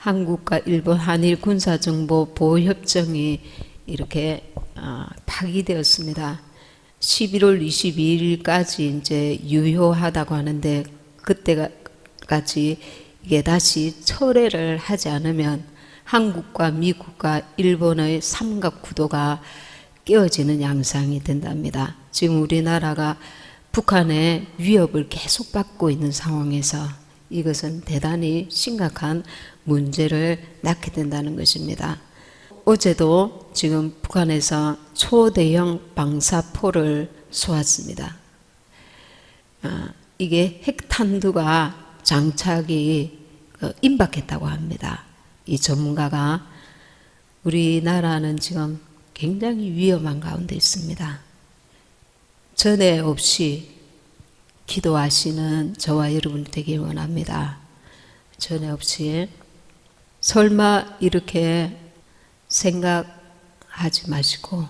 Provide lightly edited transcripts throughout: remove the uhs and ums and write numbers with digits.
한국과 일본 한일 군사정보 보호협정이 이렇게 파기되었습니다. 11월 22일까지 이제 유효하다고 하는데 그때까지 이게 다시 철회를 하지 않으면 한국과 미국과 일본의 삼각 구도가 깨어지는 양상이 된답니다. 지금 우리나라가 북한의 위협을 계속 받고 있는 상황에서 이것은 대단히 심각한 문제를 낳게 된다는 것입니다. 어제도 지금 북한에서 초대형 방사포를 쏘았습니다. 이게 핵탄두가 장착이 임박했다고 합니다. 이 전문가가 우리나라는 지금 굉장히 위험한 가운데 있습니다. 전에 없이 기도하시는 저와 여러분이 되길 원합니다. 전에 없이 설마 이렇게 생각하지 마시고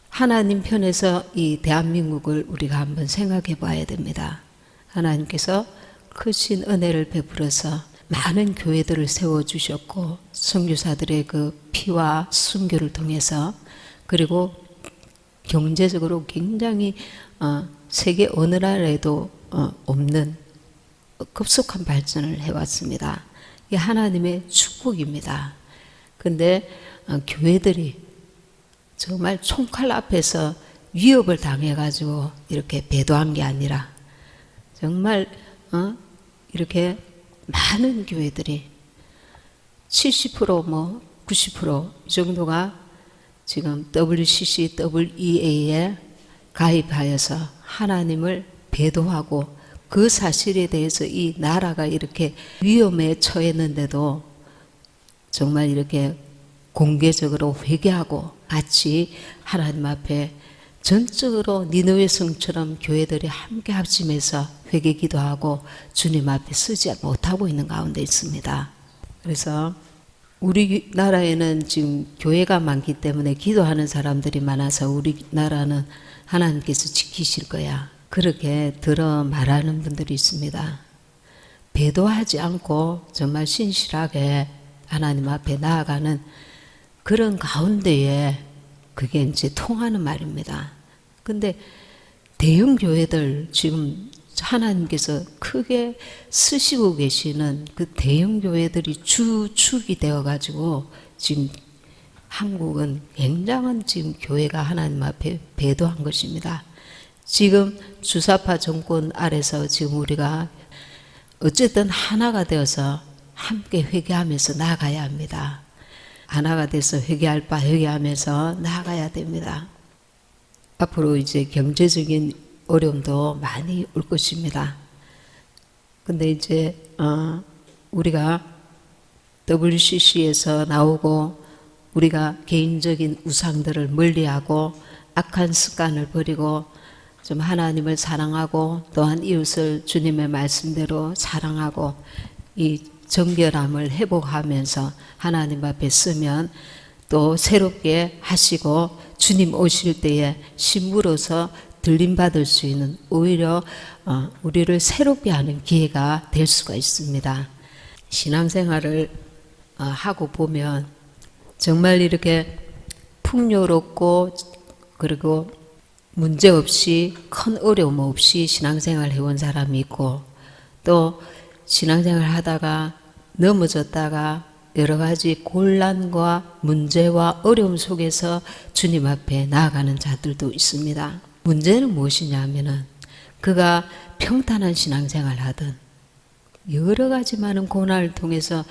하나님 편에서 이 대한민국을 우리가 한번 생각해 봐야 됩니다. 하나님께서 크신 은혜를 베풀어서 많은 교회들을 세워주셨고 선교사들의 그 피와 순교를 통해서 그리고 경제적으로 굉장히 세계 어느 나라에도 없는 급속한 발전을 해왔습니다. 이게 하나님의 축복입니다. 근데 교회들이 정말 총칼 앞에서 위협을 당해가지고 이렇게 배도한 게 아니라 정말 이렇게 많은 교회들이 70% 90% 이 정도가 지금 WCCWEA에 가입하여서 하나님을 배도하고 그 사실에 대해서 이 나라가 이렇게 위험에 처했는데도 정말 이렇게 공개적으로 회개하고 같이 하나님 앞에 전적으로 니느웨 성처럼 교회들이 함께 합심해서 회개 기도하고 주님 앞에 서지 못하고 있는 가운데 있습니다. 그래서 우리나라에는 지금 교회가 많기 때문에 기도하는 사람들이 많아서 우리나라는 하나님께서 지키실 거야. 그렇게 들어 말하는 분들이 있습니다. 배도하지 않고 정말 신실하게 하나님 앞에 나아가는 그런 가운데에 그게 이제 통하는 말입니다. 근데 대형 교회들 지금 하나님께서 크게 쓰시고 계시는 그 대형 교회들이 주축이 되어가지고 지금 한국은 굉장한 지금 교회가 하나님 앞에 배도한 것입니다. 지금 주사파 정권 아래서 지금 우리가 어쨌든 하나가 되어서 함께 회개하면서 나아가야 합니다. 하나가 돼서 회개할 바 회개하면서 나아가야 됩니다. 앞으로 이제 경제적인 어려움도 많이 올 것입니다. 근데 이제 우리가 WCC에서 나오고 우리가 개인적인 우상들을 멀리하고 악한 습관을 버리고 좀 하나님을 사랑하고 또한 이웃을 주님의 말씀대로 사랑하고 이 정결함을 회복하면서 하나님 앞에 서면 또 새롭게 하시고 주님 오실 때에 신부로서 들림받을 수 있는 오히려 우리를 새롭게 하는 기회가 될 수가 있습니다. 신앙생활을 하고 보면 정말 이렇게 풍요롭고 그리고 문제없이 큰 어려움 없이 신앙생활 해온 사람이 있고 또 신앙생활 하다가 넘어졌다가 여러 가지 곤란과 문제와 어려움 속에서 주님 앞에 나아가는 자들도 있습니다. 문제는 무엇이냐 하면은 그가 평탄한 신앙생활 하든 여러 가지 많은 고난을 통해서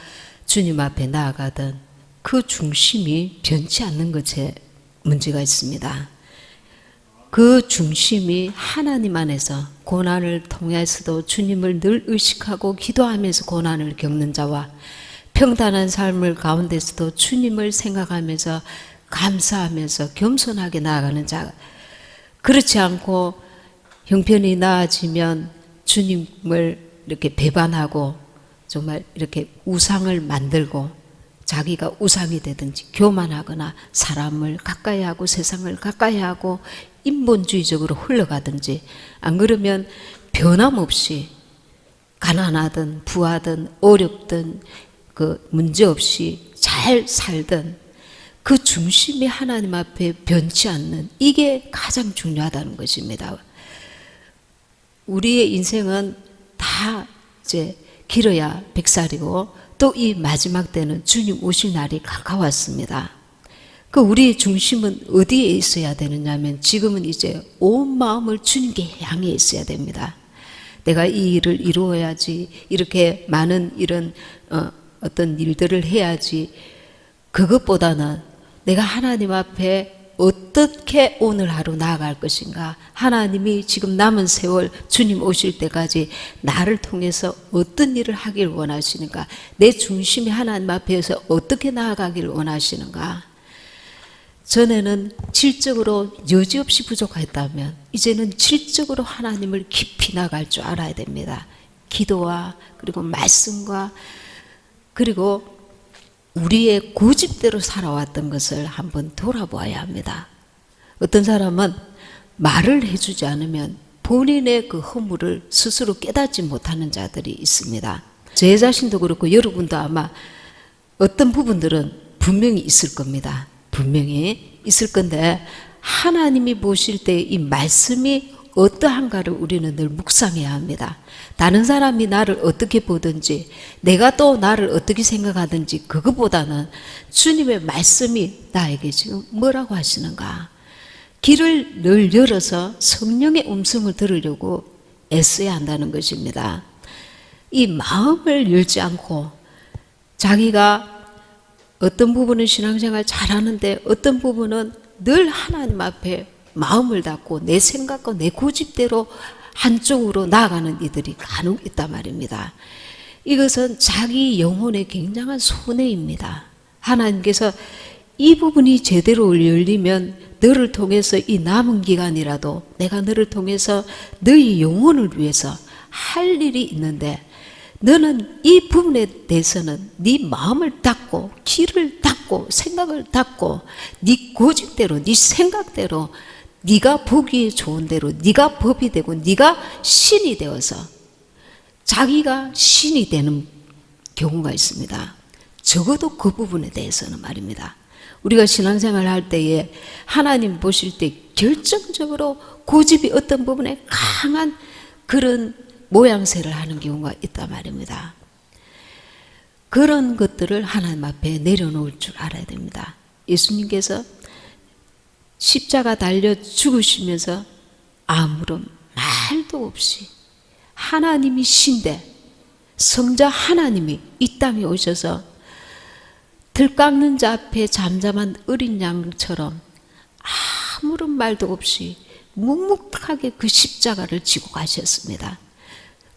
주님 앞에 나아가든 그 중심이 변치 않는 것에 문제가 있습니다. 그 중심이 하나님 안에서 고난을 통해서도 주님을 늘 의식하고 기도하면서 고난을 겪는 자와 평탄한 삶을 가운데서도 주님을 생각하면서 감사하면서 겸손하게 나아가는 자, 그렇지 않고 형편이 나아지면 주님을 이렇게 배반하고 정말 이렇게 우상을 만들고 자기가 우상이 되든지 교만하거나 사람을 가까이 하고 세상을 가까이 하고 인본주의적으로 흘러가든지 안 그러면 변함없이 가난하든 부하든 어렵든 그 문제 없이 잘 살던 그 중심이 하나님 앞에 변치 않는, 이게 가장 중요하다는 것입니다. 우리의 인생은 다 이제 길어야 100살이고 또 이 마지막 때는 주님 오실 날이 가까웠습니다. 그 우리의 중심은 어디에 있어야 되느냐면 지금은 이제 온 마음을 주님께 향해 있어야 됩니다. 내가 이 일을 이루어야지, 이렇게 많은 이런 어떤 일들을 해야지, 그것보다는 내가 하나님 앞에 어떻게 오늘 하루 나아갈 것인가, 하나님이 지금 남은 세월 주님 오실 때까지 나를 통해서 어떤 일을 하길 원하시는가, 내 중심이 하나님 앞에서 어떻게 나아가길 원하시는가. 전에는 질적으로 여지없이 부족했다면 이제는 질적으로 하나님을 깊이 나갈 줄 알아야 됩니다. 기도와 그리고 말씀과, 그리고 우리의 고집대로 살아왔던 것을 한번 돌아보아야 합니다. 어떤 사람은 말을 해주지 않으면 본인의 그 허물을 스스로 깨닫지 못하는 자들이 있습니다. 제 자신도 그렇고 여러분도 아마 어떤 부분들은 분명히 있을 겁니다. 분명히 있을 건데, 하나님이 보실 때 이 말씀이 어떠한가를 우리는 늘 묵상해야 합니다. 다른 사람이 나를 어떻게 보든지, 내가 또 나를 어떻게 생각하든지, 그것보다는 주님의 말씀이 나에게 지금 뭐라고 하시는가, 길을 늘 열어서 성령의 음성을 들으려고 애써야 한다는 것입니다. 이 마음을 열지 않고 자기가 어떤 부분은 신앙생활 잘하는데 어떤 부분은 늘 하나님 앞에 마음을 닫고 내 생각과 내 고집대로 한쪽으로 나아가는 이들이 간혹 있단 말입니다. 이것은 자기 영혼에 굉장한 손해입니다. 하나님께서 이 부분이 제대로 열리면 너를 통해서 이 남은 기간이라도 내가 너를 통해서 너희 영혼을 위해서 할 일이 있는데, 너는 이 부분에 대해서는 네 마음을 닫고 귀를 닫고 생각을 닫고 네 고집대로 네 생각대로 네가 보기에 좋은 대로 네가 법이 되고 네가 신이 되어서 자기가 신이 되는 경우가 있습니다. 적어도 그 부분에 대해서는 말입니다. 우리가 신앙생활을 할 때에 하나님 보실 때 결정적으로 고집이 어떤 부분에 강한 그런 모양새를 하는 경우가 있단 말입니다. 그런 것들을 하나님 앞에 내려놓을 줄 알아야 됩니다. 예수님께서 십자가 달려 죽으시면서 아무런 말도 없이 하나님이 신데 성자 하나님이 이 땅에 오셔서 들 깎는 자 앞에 잠잠한 어린 양처럼 아무런 말도 없이 묵묵하게 그 십자가를 지고 가셨습니다.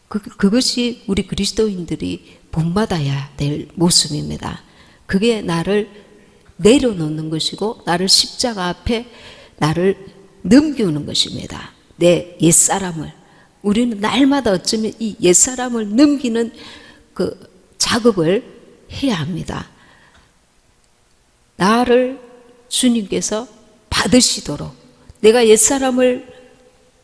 그것이 우리 그리스도인들이 본받아야 될 모습입니다. 그게 나를 내려놓는 것이고 나를 십자가 앞에 나를 넘기는 것입니다. 내 옛사람을, 우리는 날마다 어쩌면 이 옛사람을 넘기는 그 작업을 해야 합니다. 나를 주님께서 받으시도록 내가 옛사람을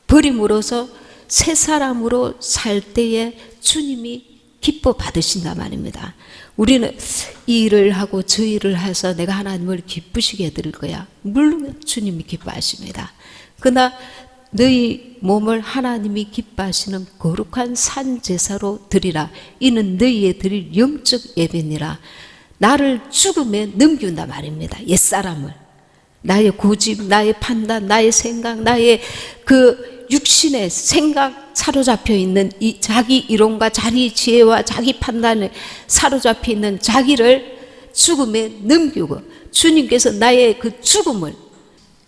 버림으로써 새 사람으로 살 때에 주님이 기뻐 받으신단 말입니다. 우리는 이 일을 하고 저 일을 해서 내가 하나님을 기쁘시게 해드릴 거야. 물론 주님이 기뻐하십니다. 그러나 너희 몸을 하나님이 기뻐하시는 거룩한 산 제사로 드리라. 이는 너희의 드릴 영적 예배니라. 나를 죽음에 넘긴단 말입니다. 옛사람을. 나의 고집, 나의 판단, 나의 생각, 나의 그 육신의 생각 사로잡혀 있는 이 자기 이론과 자기 지혜와 자기 판단에 사로잡혀 있는 자기를 죽음에 넘기고 주님께서 나의 그 죽음을,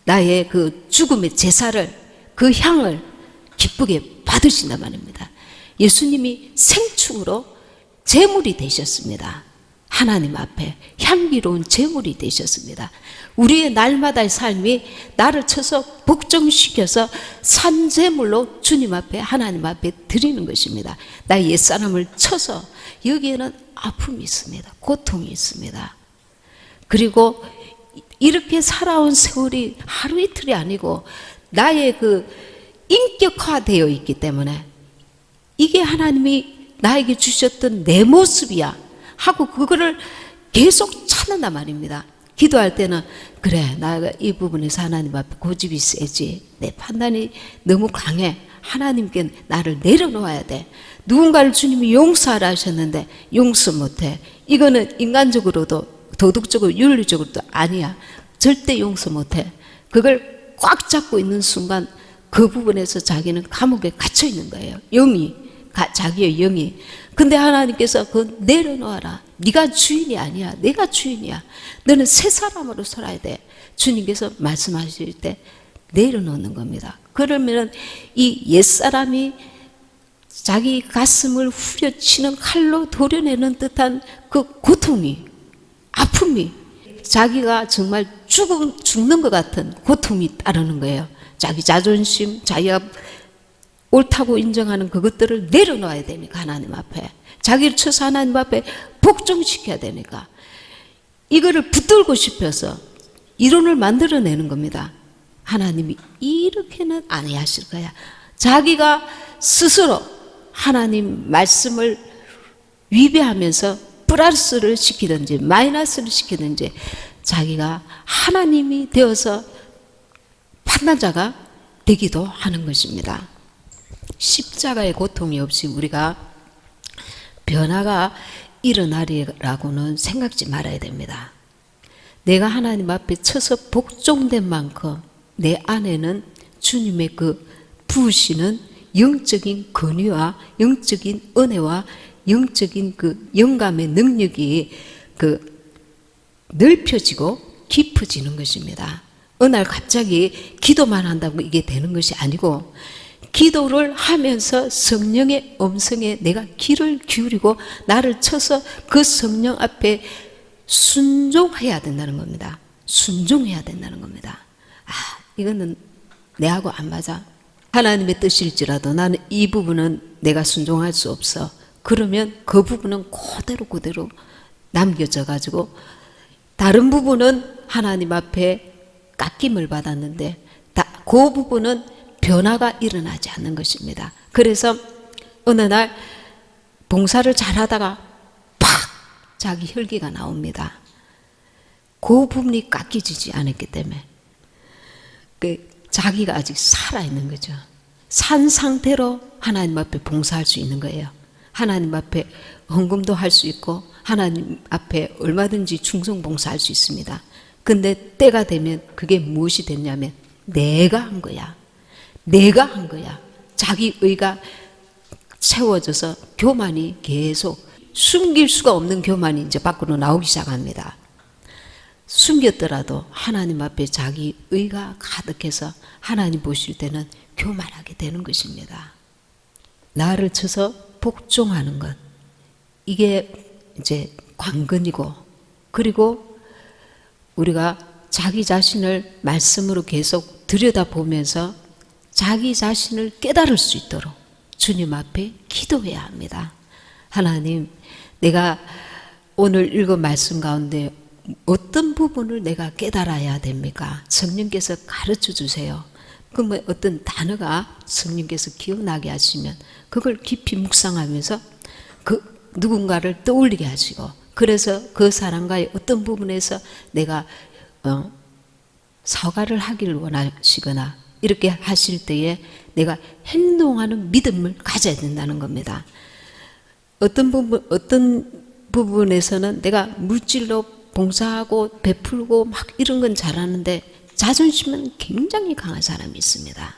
나의 그 죽음의 제사를, 그 향을 기쁘게 받으신단 말입니다. 예수님이 생축으로 제물이 되셨습니다. 하나님 앞에 향기로운 제물이 되셨습니다. 우리의 날마다의 삶이 나를 쳐서 복종시켜서 산제물로 주님 앞에 하나님 앞에 드리는 것입니다. 나의 옛사람을 쳐서 여기에는 아픔이 있습니다. 고통이 있습니다. 그리고 이렇게 살아온 세월이 하루 이틀이 아니고 나의 그 인격화되어 있기 때문에 이게 하나님이 나에게 주셨던 내 모습이야. 하고 그거를 계속 찾는단 말입니다. 기도할 때는 그래, 나가 이 부분에서 하나님 앞에 고집이 세지, 내 판단이 너무 강해, 하나님께 나를 내려놓아야 돼. 누군가를 주님이 용서하라 하셨는데 용서 못해. 이거는 인간적으로도 도덕적으로 윤리적으로도 아니야. 절대 용서 못해. 그걸 꽉 잡고 있는 순간 그 부분에서 자기는 감옥에 갇혀 있는 거예요. 영이, 자기의 영이. 근데 하나님께서 그거 내려놓아라. 네가 주인이 아니야. 내가 주인이야. 너는 새 사람으로 살아야 돼. 주님께서 말씀하실 때 내려놓는 겁니다. 그러면 이 옛사람이 자기 가슴을 후려치는 칼로 도려내는 듯한 그 고통이, 아픔이, 자기가 정말 죽는 것 같은 고통이 따르는 거예요. 자기 자존심, 자기가 옳다고 인정하는 그것들을 내려놓아야 되니까, 하나님 앞에. 자기를 쳐서 하나님 앞에 복종시켜야 되니까. 이거를 붙들고 싶어서 이론을 만들어내는 겁니다. 하나님이 이렇게는 안 하실 거야. 자기가 스스로 하나님 말씀을 위배하면서 플러스를 시키든지 마이너스를 시키든지 자기가 하나님이 되어서 판단자가 되기도 하는 것입니다. 십자가의 고통이 없이 우리가 변화가 일어나리라고는 생각지 말아야 됩니다. 내가 하나님 앞에 쳐서 복종된 만큼 내 안에는 주님의 그 부으시는 영적인 권위와 영적인 은혜와 영적인 그 영감의 능력이 그 넓혀지고 깊어지는 것입니다. 어느 날 갑자기 기도만 한다고 이게 되는 것이 아니고 기도를 하면서 성령의 음성에 내가 귀를 기울이고 나를 쳐서 그 성령 앞에 순종해야 된다는 겁니다. 순종해야 된다는 겁니다. 아, 이거는 내하고 안 맞아. 하나님의 뜻일지라도 나는 이 부분은 내가 순종할 수 없어. 그러면 그 부분은 그대로 남겨져 가지고 다른 부분은 하나님 앞에 깎임을 받았는데 그 부분은 변화가 일어나지 않는 것입니다. 그래서 어느 날 봉사를 잘하다가 팍 자기 혈기가 나옵니다. 그 부분이 깎여지지 않았기 때문에 자기가 아직 살아있는 거죠. 산 상태로 하나님 앞에 봉사할 수 있는 거예요. 하나님 앞에 헌금도 할 수 있고 하나님 앞에 얼마든지 충성봉사할 수 있습니다. 근데 때가 되면 그게 무엇이 됐냐면 내가 한 거야. 내가 한 거야. 자기 의가 채워져서 교만이 계속 숨길 수가 없는 교만이 이제 밖으로 나오기 시작합니다. 숨겼더라도 하나님 앞에 자기 의가 가득해서 하나님 보실 때는 교만하게 되는 것입니다. 나를 쳐서 복종하는 것, 이게 이제 관건이고, 그리고 우리가 자기 자신을 말씀으로 계속 들여다보면서 자기 자신을 깨달을 수 있도록 주님 앞에 기도해야 합니다. 하나님, 내가 오늘 읽은 말씀 가운데 어떤 부분을 내가 깨달아야 됩니까? 성령께서 가르쳐 주세요. 그러면 어떤 단어가 성령께서 기억나게 하시면 그걸 깊이 묵상하면서 그 누군가를 떠올리게 하시고, 그래서 그 사람과의 어떤 부분에서 내가 사과를 하기를 원하시거나 이렇게 하실 때에 내가 행동하는 믿음을 가져야 된다는 겁니다. 어떤 부분에서는 내가 물질로 봉사하고 베풀고 막 이런 건 잘하는데 자존심은 굉장히 강한 사람이 있습니다.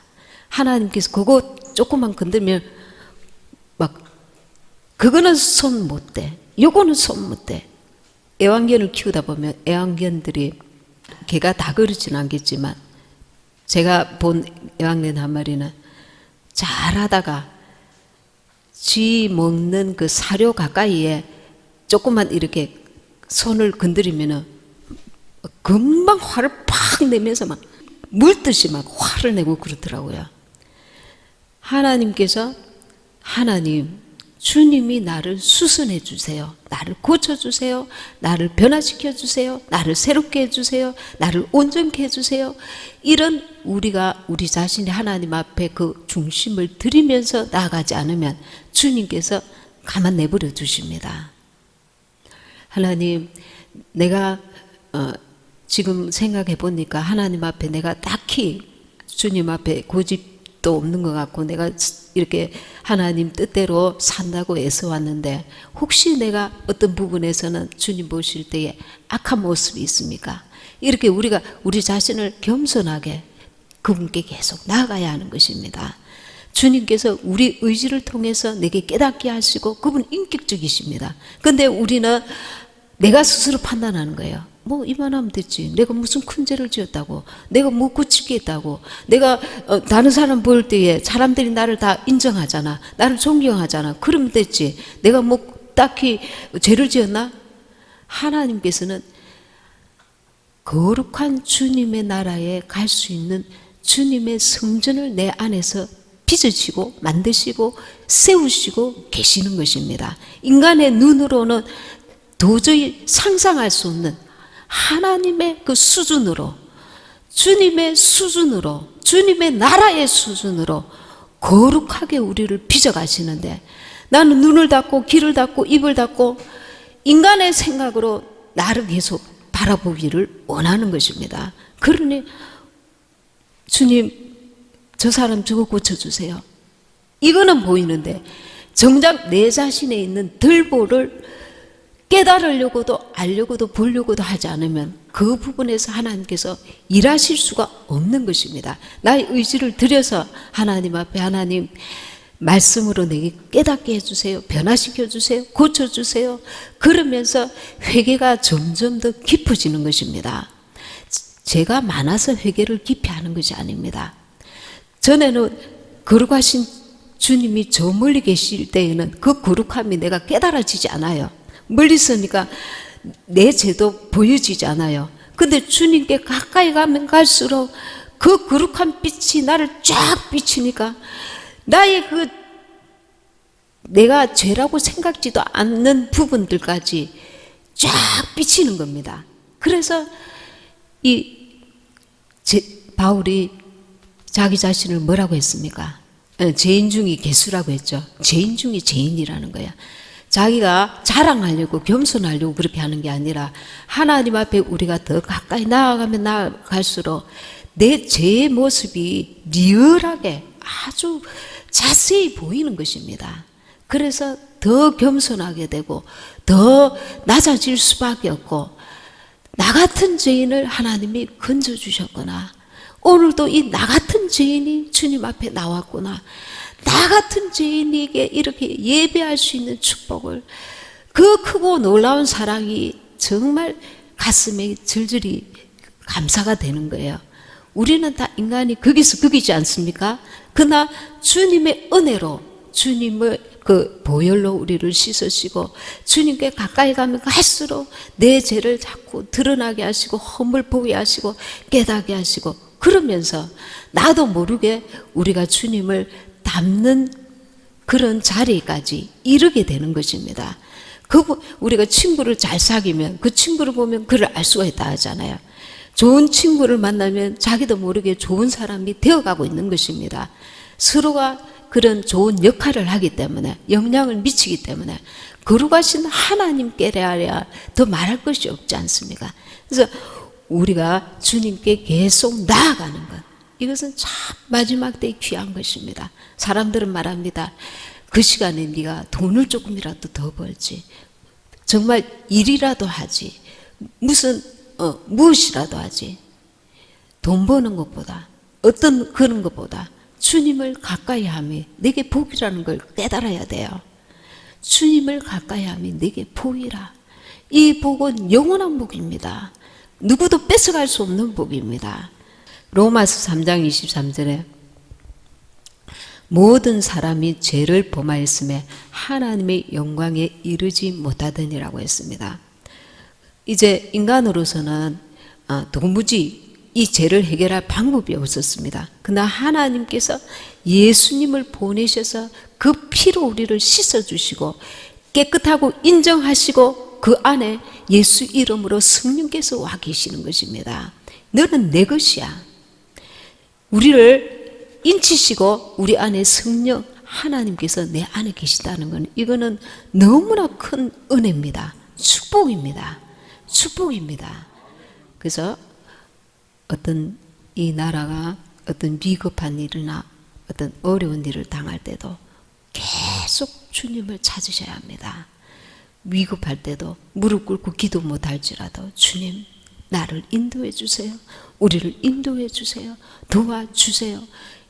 하나님께서 그거 조금만 건들면 막 그거는 손 못 대, 요거는 손 못 대. 애완견을 키우다 보면 애완견들이 개가 다 그러진 않겠지만 제가 본 애완견 한 마리는 잘하다가 쥐 먹는 그 사료 가까이에 조금만 이렇게 손을 건드리면은 금방 화를 팍 내면서 막 물듯이 막 화를 내고 그렇더라고요. 하나님께서 주님이 나를 수선해 주세요. 나를 고쳐 주세요. 나를 변화시켜 주세요. 나를 새롭게 해 주세요. 나를 온전케 해 주세요. 이런 우리가 우리 자신이 하나님 앞에 그 중심을 들이면서 나아가지 않으면 주님께서 가만 내버려 두십니다. 하나님, 내가 지금 생각해 보니까 하나님 앞에 내가 딱히 주님 앞에 고집도 없는 것 같고 내가 이렇게 하나님 뜻대로 산다고 애써왔는데 혹시 내가 어떤 부분에서는 주님 보실 때에 악한 모습이 있습니까? 이렇게 우리가 우리 자신을 겸손하게 그분께 계속 나아가야 하는 것입니다. 주님께서 우리 의지를 통해서 내게 깨닫게 하시고 그분 인격적이십니다. 근데 우리는 내가 스스로 판단하는 거예요. 뭐 이만하면 됐지. 내가 무슨 큰 죄를 지었다고. 내가 뭐 고칠 게 있다고. 내가 다른 사람 볼 때에 사람들이 나를 다 인정하잖아. 나를 존경하잖아. 그러면 됐지. 내가 뭐 딱히 죄를 지었나? 하나님께서는 거룩한 주님의 나라에 갈 수 있는 주님의 성전을 내 안에서 빚으시고 만드시고 세우시고 계시는 것입니다. 인간의 눈으로는 도저히 상상할 수 없는 하나님의 그 수준으로, 주님의 수준으로, 주님의 나라의 수준으로 거룩하게 우리를 빚어가시는데 나는 눈을 닫고 귀를 닫고 입을 닫고 인간의 생각으로 나를 계속 바라보기를 원하는 것입니다. 그러니 주님, 저 사람 저거 고쳐주세요. 이거는 보이는데 정작 내 자신에 있는 들보를 깨달으려고도 알려고도 보려고도 하지 않으면 그 부분에서 하나님께서 일하실 수가 없는 것입니다. 나의 의지를 들여서 하나님 앞에 하나님 말씀으로 내게 깨닫게 해주세요. 변화시켜 주세요. 고쳐주세요. 그러면서 회개가 점점 더 깊어지는 것입니다. 죄가 많아서 회개를 깊이 하는 것이 아닙니다. 전에는 거룩하신 주님이 저 멀리 계실 때에는 그 거룩함이 내가 깨달아지지 않아요. 멀리 있으니까 내 죄도 보여지지 않아요. 근데 주님께 가까이 가면 갈수록 그 거룩한 빛이 나를 쫙 비치니까 나의 그 내가 죄라고 생각지도 않는 부분들까지 쫙 비치는 겁니다. 그래서 바울이 자기 자신을 뭐라고 했습니까? 죄인 중이 개수라고 했죠. 죄인 중이 죄인이라는 거야. 자기가 자랑하려고 겸손하려고 그렇게 하는 게 아니라 하나님 앞에 우리가 더 가까이 나아가면 나아갈수록 내 죄의 모습이 리얼하게 아주 자세히 보이는 것입니다. 그래서 더 겸손하게 되고 더 낮아질 수밖에 없고 나 같은 죄인을 하나님이 건져주셨구나. 오늘도 이 나 같은 죄인이 주님 앞에 나왔구나. 나 같은 죄인에게 이렇게 예배할 수 있는 축복을, 그 크고 놀라운 사랑이 정말 가슴에 절절히 감사가 되는 거예요. 우리는 다 인간이 거기서 거기지 않습니까? 그러나 주님의 은혜로, 주님의 그 보혈로 우리를 씻으시고 주님께 가까이 가면 갈수록 내 죄를 자꾸 드러나게 하시고 허물 보게 하시고 깨닫게 하시고, 그러면서 나도 모르게 우리가 주님을 닮는 그런 자리까지 이르게 되는 것입니다. 우리가 친구를 잘 사귀면 그 친구를 보면 그를 알 수가 있다 하잖아요. 좋은 친구를 만나면 자기도 모르게 좋은 사람이 되어가고 있는 것입니다. 서로가 그런 좋은 역할을 하기 때문에, 영향을 미치기 때문에 거룩하신 하나님께라야 더 말할 것이 없지 않습니까? 그래서 우리가 주님께 계속 나아가는 것, 이것은 참 마지막 때에 귀한 것입니다. 사람들은 말합니다. 그 시간에 네가 돈을 조금이라도 더 벌지, 정말 일이라도 하지, 무엇이라도 하지. 돈 버는 것보다, 어떤 그런 것보다 주님을 가까이 함이 내게 복이라는 걸 깨달아야 돼요. 주님을 가까이 함이 내게 복이라. 이 복은 영원한 복입니다. 누구도 뺏어갈 수 없는 복입니다. 로마서 3장 23절에 모든 사람이 죄를 범하였음에 하나님의 영광에 이르지 못하더니라고 했습니다. 이제 인간으로서는 도무지 이 죄를 해결할 방법이 없었습니다. 그러나 하나님께서 예수님을 보내셔서 그 피로 우리를 씻어주시고 깨끗하고 인정하시고 그 안에 예수 이름으로 성령께서 와 계시는 것입니다. 너는 내 것이야. 우리를 인치시고 우리 안에 성령 하나님께서 내 안에 계시다는 건, 이거는 너무나 큰 은혜입니다. 축복입니다. 축복입니다. 그래서 어떤 이 나라가 어떤 비겁한 일이나 어떤 어려운 일을 당할 때도 계속 주님을 찾으셔야 합니다. 위급할 때도 무릎 꿇고 기도 못할지라도 주님 나를 인도해 주세요. 우리를 인도해 주세요. 도와주세요.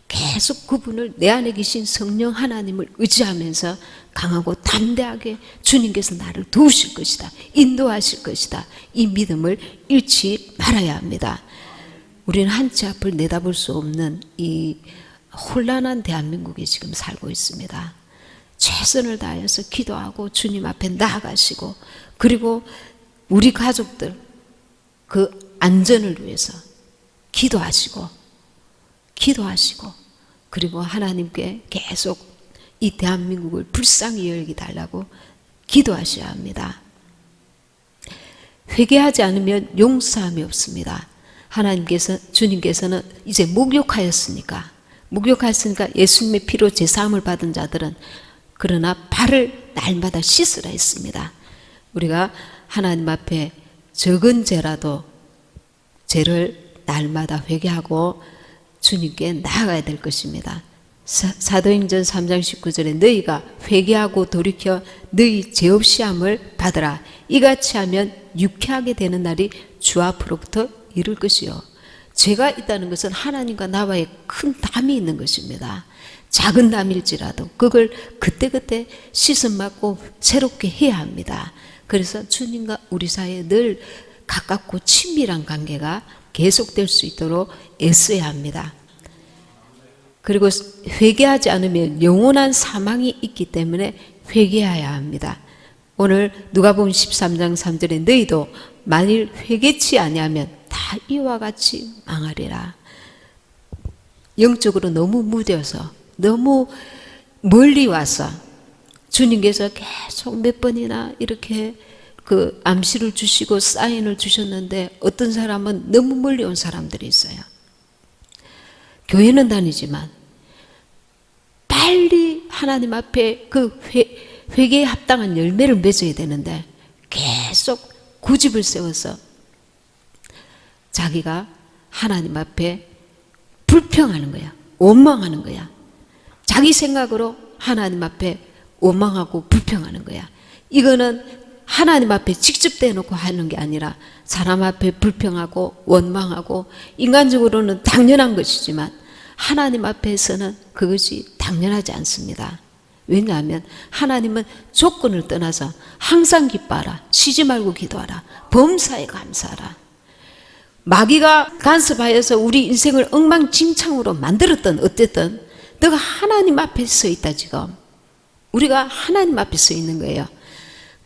계속 그분을 내 안에 계신 성령 하나님을 의지하면서 강하고 담대하게 주님께서 나를 도우실 것이다. 인도하실 것이다. 이 믿음을 잃지 말아야 합니다. 우리는 한치 앞을 내다볼 수 없는 이 혼란한 대한민국에 지금 살고 있습니다. 최선을 다해서 기도하고 주님 앞에 나아가시고 그리고 우리 가족들 그 안전을 위해서 기도하시고 그리고 하나님께 계속 이 대한민국을 불쌍히 여기 달라고 기도하셔야 합니다. 회개하지 않으면 용서함이 없습니다. 주님께서는 이제 목욕하였으니까 예수님의 피로 제사함을 받은 자들은 그러나 발을 날마다 씻으라 했습니다. 우리가 하나님 앞에 적은 죄라도 죄를 날마다 회개하고 주님께 나아가야 될 것입니다. 사도행전 3장 19절에 너희가 회개하고 돌이켜 너희 죄 없이 함을 받으라. 이같이 하면 유쾌하게 되는 날이 주 앞으로부터 이룰 것이요. 죄가 있다는 것은 하나님과 나와의 큰 담이 있는 것입니다. 작은 담일지라도 그걸 그때그때 씻음 맞고 새롭게 해야 합니다. 그래서 주님과 우리 사이에 늘 가깝고 친밀한 관계가 계속될 수 있도록 애써야 합니다. 그리고 회개하지 않으면 영원한 사망이 있기 때문에 회개해야 합니다. 오늘 누가복음 13장 3절에 너희도 만일 회개치 아니하면 다 이와 같이 망하리라. 영적으로 너무 무뎌서 너무 멀리 와서 주님께서 계속 몇 번이나 이렇게 그 암시를 주시고 사인을 주셨는데 어떤 사람은 너무 멀리 온 사람들이 있어요. 교회는 다니지만 빨리 하나님 앞에 그 회개에 합당한 열매를 맺어야 되는데 계속 고집을 세워서 자기가 하나님 앞에 불평하는 거야. 원망하는 거야. 자기 생각으로 하나님 앞에 원망하고 불평하는 거야. 이거는 하나님 앞에 직접 대놓고 하는 게 아니라 사람 앞에 불평하고 원망하고 인간적으로는 당연한 것이지만 하나님 앞에서는 그것이 당연하지 않습니다. 왜냐하면 하나님은 조건을 떠나서 항상 기뻐하라. 쉬지 말고 기도하라. 범사에 감사하라. 마귀가 간섭하여서 우리 인생을 엉망진창으로 만들었던 어쨌든 너가 하나님 앞에 서 있다. 지금 우리가 하나님 앞에 서 있는 거예요.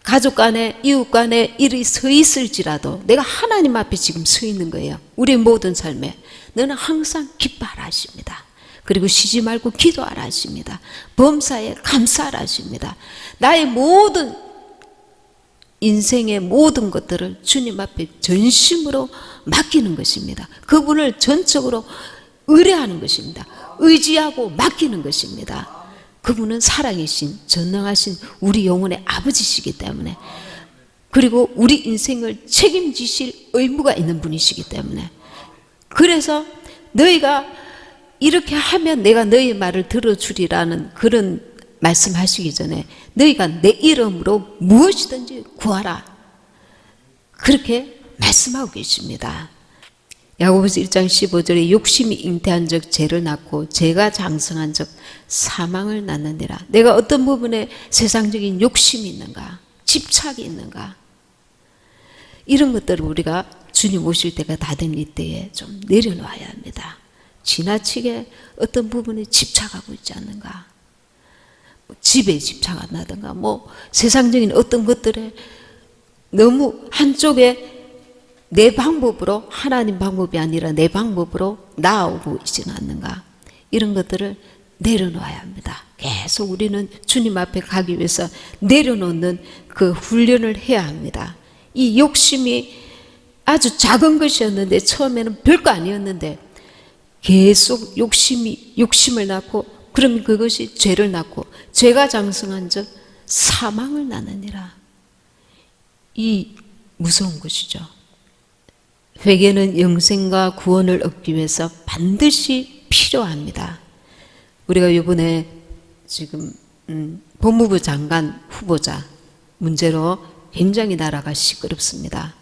가족 간에 이웃 간에 일이 서 있을지라도 내가 하나님 앞에 지금 서 있는 거예요. 우리의 모든 삶에 너는 항상 기뻐하라 하십니다. 그리고 쉬지 말고 기도하라 하십니다. 범사에 감사하라 하십니다. 나의 모든 인생의 모든 것들을 주님 앞에 전심으로 맡기는 것입니다. 그분을 전적으로 의뢰하는 것입니다. 의지하고 맡기는 것입니다. 그분은 살아계신 전능하신 우리 영혼의 아버지시기 때문에 그리고 우리 인생을 책임지실 의무가 있는 분이시기 때문에 그래서 너희가 이렇게 하면 내가 너희 말을 들어주리라는 그런 말씀하시기 전에 너희가 내 이름으로 무엇이든지 구하라 그렇게 말씀하고 계십니다. 야고보서 1장 15절에 욕심이 잉태한 적 죄를 낳고 죄가 장성한 적 사망을 낳느니라. 내가 어떤 부분에 세상적인 욕심이 있는가 집착이 있는가 이런 것들을 우리가 주님 오실 때가 다 된 이때에 좀 내려놓아야 합니다. 지나치게 어떤 부분에 집착하고 있지 않는가 집에 집착한다든가 세상적인 어떤 것들에 너무 한쪽에 내 방법으로 하나님 방법이 아니라 내 방법으로 나아오고 있지는 않는가 이런 것들을 내려놓아야 합니다. 계속 우리는 주님 앞에 가기 위해서 내려놓는 그 훈련을 해야 합니다. 이 욕심이 아주 작은 것이었는데 처음에는 별거 아니었는데 계속 욕심을 낳고 그러면 그것이 죄를 낳고 죄가 장성한 적 사망을 낳느니라. 이 무서운 것이죠. 회개는 영생과 구원을 얻기 위해서 반드시 필요합니다. 우리가 이번에 지금 법무부 장관 후보자 문제로 굉장히 나라가 시끄럽습니다.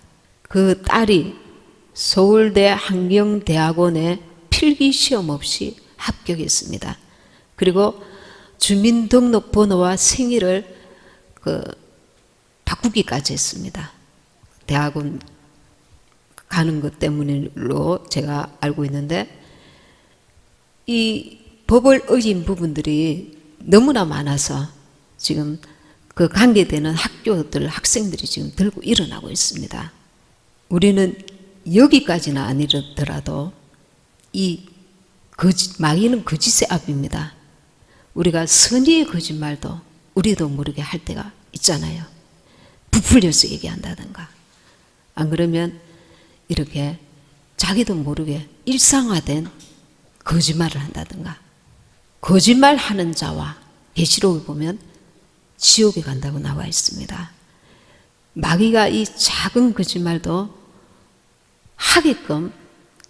그 딸이 서울대 환경대학원에 필기시험 없이 합격했습니다. 그리고 주민등록번호와 생일을 바꾸기까지 했습니다. 대학원 가는 것 때문으로 제가 알고 있는데, 이 법을 어긴 부분들이 너무나 많아서 지금 그 관계되는 학교들, 학생들이 지금 들고 일어나고 있습니다. 우리는 여기까지는 아니더라도 이 마귀는 거짓의 앞입니다. 우리가 선의의 거짓말도 우리도 모르게 할 때가 있잖아요. 부풀려서 얘기한다든가, 안 그러면 이렇게 자기도 모르게 일상화된 거짓말을 한다든가. 거짓말하는 자와 계시록을 보면 지옥에 간다고 나와 있습니다. 마귀가 이 작은 거짓말도 하게끔,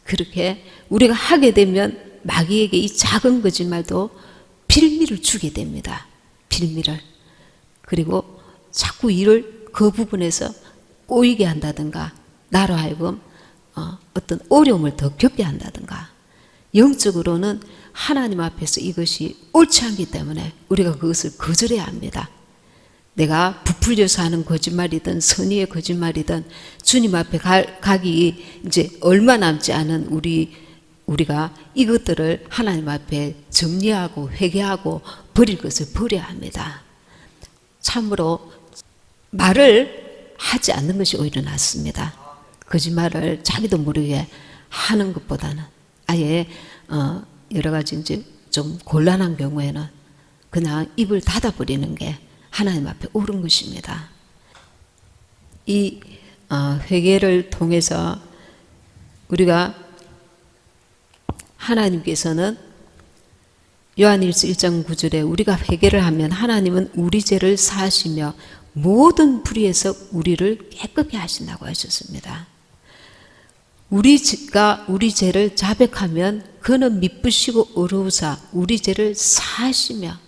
그렇게 우리가 하게 되면 마귀에게 이 작은 거짓말도 빌미를 주게 됩니다. 빌미를. 그리고 자꾸 이를 그 부분에서 꼬이게 한다든가, 나로 하여금 어떤 어려움을 더 겪게 한다든가. 영적으로는 하나님 앞에서 이것이 옳지 않기 때문에 우리가 그것을 거절해야 합니다. 내가 부풀려서 하는 거짓말이든 선의의 거짓말이든 주님 앞에 가기 이제 얼마 남지 않은 우리가 이것들을 하나님 앞에 정리하고 회개하고 버릴 것을 버려야 합니다. 참으로 말을 하지 않는 것이 오히려 낫습니다. 거짓말을 자기도 모르게 하는 것보다는 아예 여러 가지 이제 좀 곤란한 경우에는 그냥 입을 닫아버리는 게 하나님 앞에 옳은 것입니다. 이 회개를 통해서 우리가 하나님께서는 요한일서 1장 9절에 우리가 회개를 하면 하나님은 우리 죄를 사하시며 모든 불의에서 우리를 깨끗게 하신다고 하셨습니다. 우리가 우리 죄를 자백하면 그는 미쁘시고 어루우사 우리 죄를 사하시며,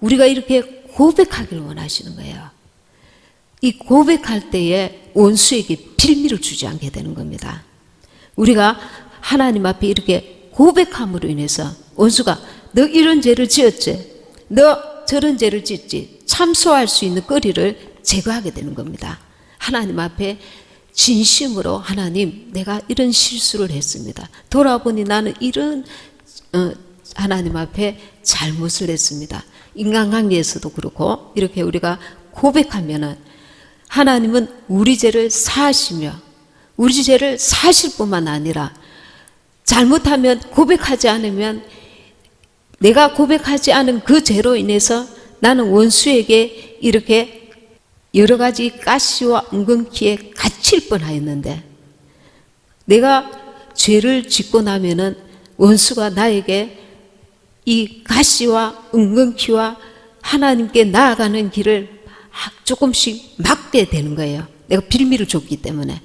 우리가 이렇게 고백하기를 원하시는 거예요. 이 고백할 때에 원수에게 빌미를 주지 않게 되는 겁니다. 우리가 하나님 앞에 이렇게 고백함으로 인해서 원수가 너 이런 죄를 지었지, 너 저런 죄를 짓지, 참소할 수 있는 거리를 제거하게 되는 겁니다. 하나님 앞에 진심으로 하나님, 내가 이런 실수를 했습니다. 돌아보니 나는 이런 하나님 앞에 잘못을 했습니다. 인간관계에서도 그렇고 이렇게 우리가 고백하면은 하나님은 우리 죄를 사하시며, 우리 죄를 사하실 뿐만 아니라 잘못하면 고백하지 않으면 내가 고백하지 않은 그 죄로 인해서 나는 원수에게 이렇게 여러 가지 가시와 은근키에 갇힐 뻔하였는데, 내가 죄를 짓고 나면은 원수가 나에게 이 가시와 은근키와 하나님께 나아가는 길을 조금씩 막게 되는 거예요. 내가 빌미를 줬기 때문에.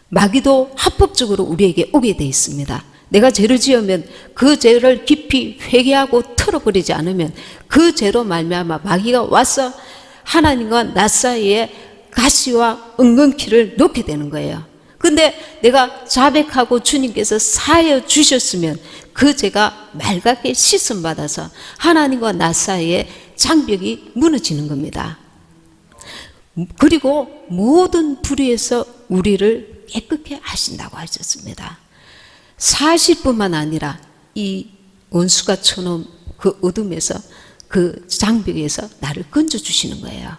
마귀도 합법적으로 우리에게 오게 돼 있습니다. 내가 죄를 지으면 그 죄를 깊이 회개하고 털어버리지 않으면 그 죄로 말미암아 마귀가 와서 하나님과 나 사이에 가시와 은근키를 놓게 되는 거예요. 근데 내가 자백하고 주님께서 사하여 주셨으면 그 죄가 맑게 씻음 받아서 하나님과 나 사이에 장벽이 무너지는 겁니다. 그리고 모든 불의에서 우리를 깨끗게 하신다고 하셨습니다. 사실뿐만 아니라 이 원수가 쳐놓은 그 어둠에서, 그 장벽에서 나를 건져주시는 거예요.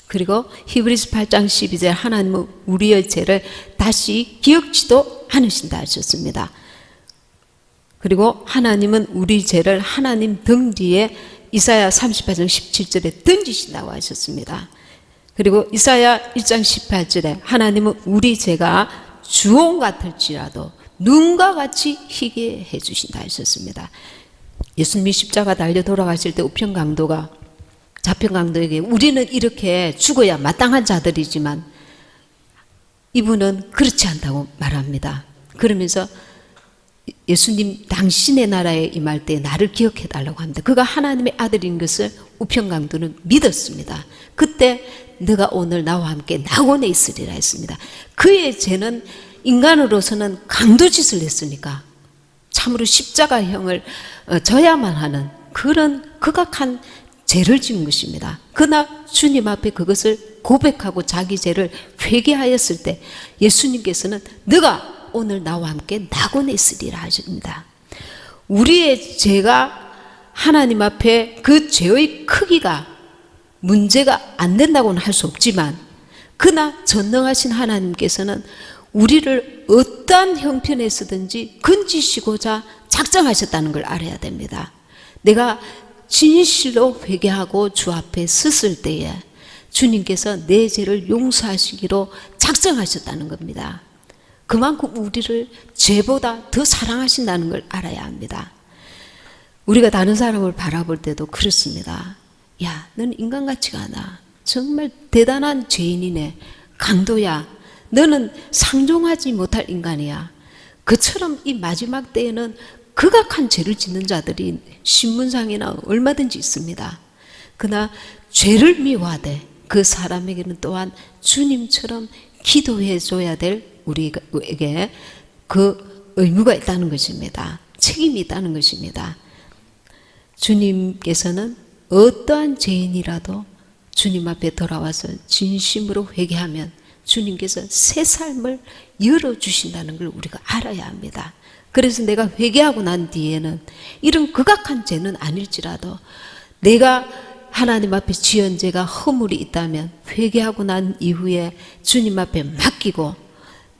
그리고 히브리서 8장 12절 하나님은 우리의 죄를 다시 기억지도 않으신다 하셨습니다. 그리고 하나님은 우리 죄를 하나님 등 뒤에 이사야 38장 17절에 던지신다고 하셨습니다. 그리고 이사야 1장 18절에 하나님은 우리 죄가 주홍 같을지라도 눈과 같이 희게 해주신다 하셨습니다. 예수님이 십자가 달려 돌아가실 때 우편 강도가 자평강도에게 우리는 이렇게 죽어야 마땅한 자들이지만 이분은 그렇지 않다고 말합니다. 그러면서 예수님 당신의 나라에 임할 때 나를 기억해 달라고 합니다. 그가 하나님의 아들인 것을 우평강도는 믿었습니다. 그때 너가 오늘 나와 함께 낙원에 있으리라 했습니다. 그의 죄는 인간으로서는 강도짓을 했으니까 참으로 십자가형을 져야만 하는 그런 극악한 죄를 지은 것입니다. 그러나 주님 앞에 그것을 고백하고 자기 죄를 회개하였을 때 예수님께서는 너가 오늘 나와 함께 낙원에 있으리라 하십니다. 우리의 죄가 하나님 앞에 그 죄의 크기가 문제가 안 된다고는 할 수 없지만 그러나 전능하신 하나님께서는 우리를 어떠한 형편에서든지 건지시고자 작정하셨다는 걸 알아야 됩니다. 내가 진실로 회개하고 주 앞에 섰을 때에 주님께서 내 죄를 용서하시기로 작정하셨다는 겁니다. 그만큼 우리를 죄보다 더 사랑하신다는 걸 알아야 합니다. 우리가 다른 사람을 바라볼 때도 그렇습니다. 야, 너는 인간 같지가 않아. 정말 대단한 죄인이네. 강도야. 너는 상종하지 못할 인간이야. 그처럼 이 마지막 때에는 극악한 죄를 짓는 자들이 신문상이나 얼마든지 있습니다. 그러나 죄를 미워하되 그 사람에게는 또한 주님처럼 기도해 줘야 될 우리에게 그 의무가 있다는 것입니다. 책임이 있다는 것입니다. 주님께서는 어떠한 죄인이라도 주님 앞에 돌아와서 진심으로 회개하면 주님께서 새 삶을 열어주신다는 걸 우리가 알아야 합니다. 그래서 내가 회개하고 난 뒤에는 이런 극악한 죄는 아닐지라도 내가 하나님 앞에 지은 죄가 허물이 있다면 회개하고 난 이후에 주님 앞에 맡기고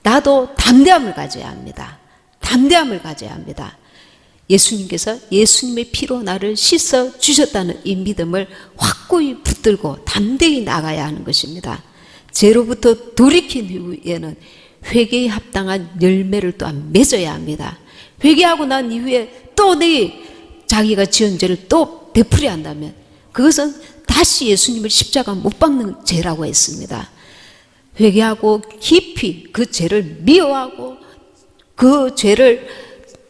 나도 담대함을 가져야 합니다. 담대함을 가져야 합니다. 예수님께서 예수님의 피로 나를 씻어 주셨다는 이 믿음을 확고히 붙들고 담대히 나가야 하는 것입니다. 죄로부터 돌이킨 이후에는 회개에 합당한 열매를 또한 맺어야 합니다. 회개하고 난 이후에 또 자기가 지은 죄를 또 되풀이 한다면 그것은 다시 예수님을 십자가 못 박는 죄라고 했습니다. 회개하고 깊이 그 죄를 미워하고 그 죄를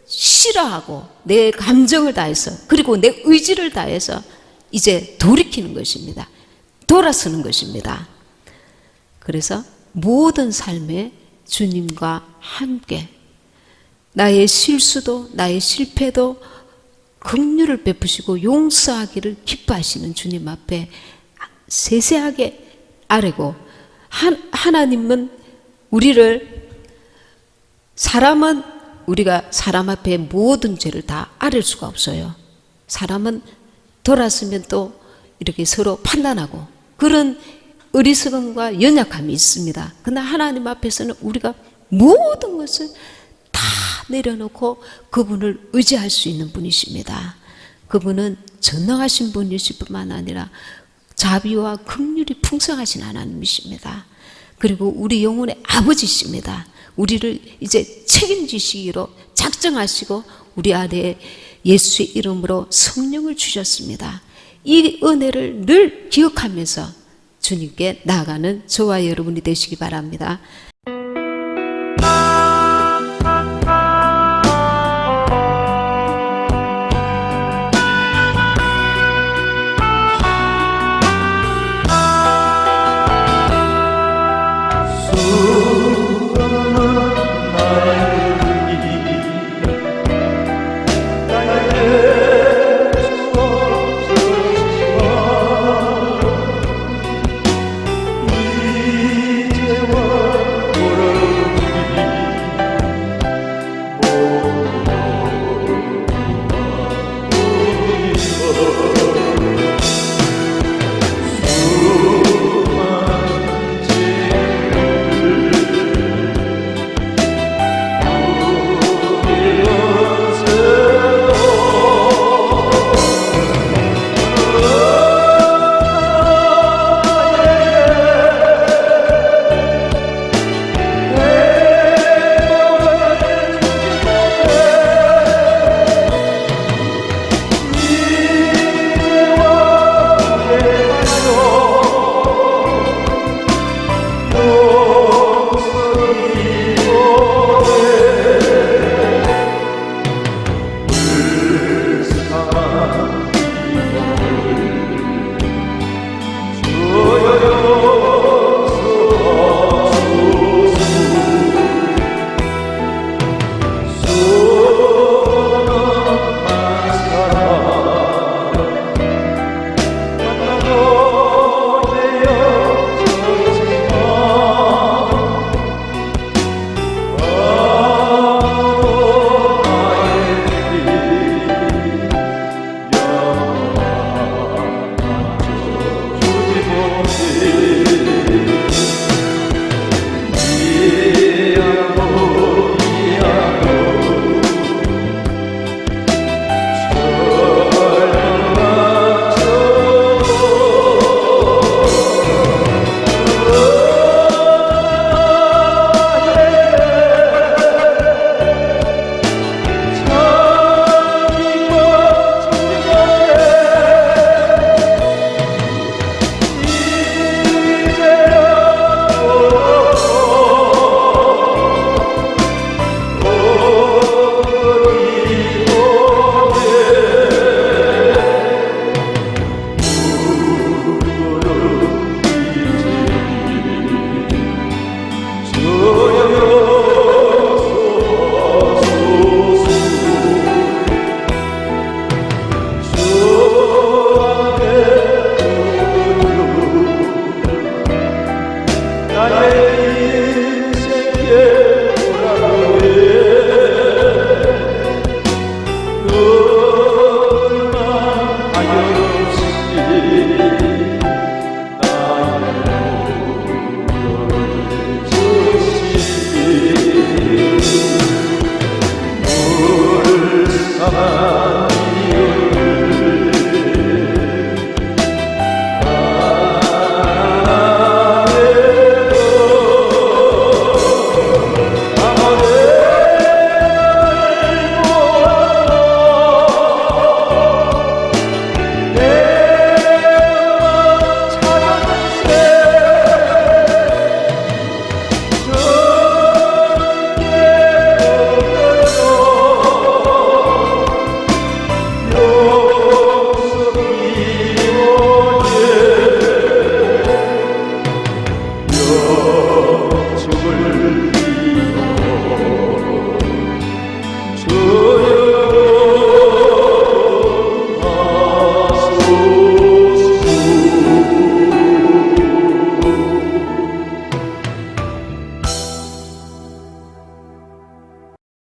싫어하고 내 감정을 다해서 그리고 내 의지를 다해서 이제 돌이키는 것입니다. 돌아서는 것입니다. 그래서 모든 삶에 주님과 함께 나의 실수도 나의 실패도 긍휼을 베푸시고 용서하기를 기뻐하시는 주님 앞에 세세하게 아뢰고 하나님은 사람은 우리가 사람 앞에 모든 죄를 다 아뢰 수가 없어요. 사람은 돌았으면 또 이렇게 서로 판단하고 그런 어리석음과 연약함이 있습니다. 그러나 하나님 앞에서는 우리가 모든 것을 다 내려놓고 그분을 의지할 수 있는 분이십니다. 그분은 전능하신 분이실 뿐만 아니라 자비와 긍휼이 풍성하신 하나님이십니다. 그리고 우리 영혼의 아버지십니다. 우리를 이제 책임지시기로 작정하시고 우리 안에 예수의 이름으로 성령을 주셨습니다. 이 은혜를 늘 기억하면서 주님께 나아가는 저와 여러분이 되시기 바랍니다. 요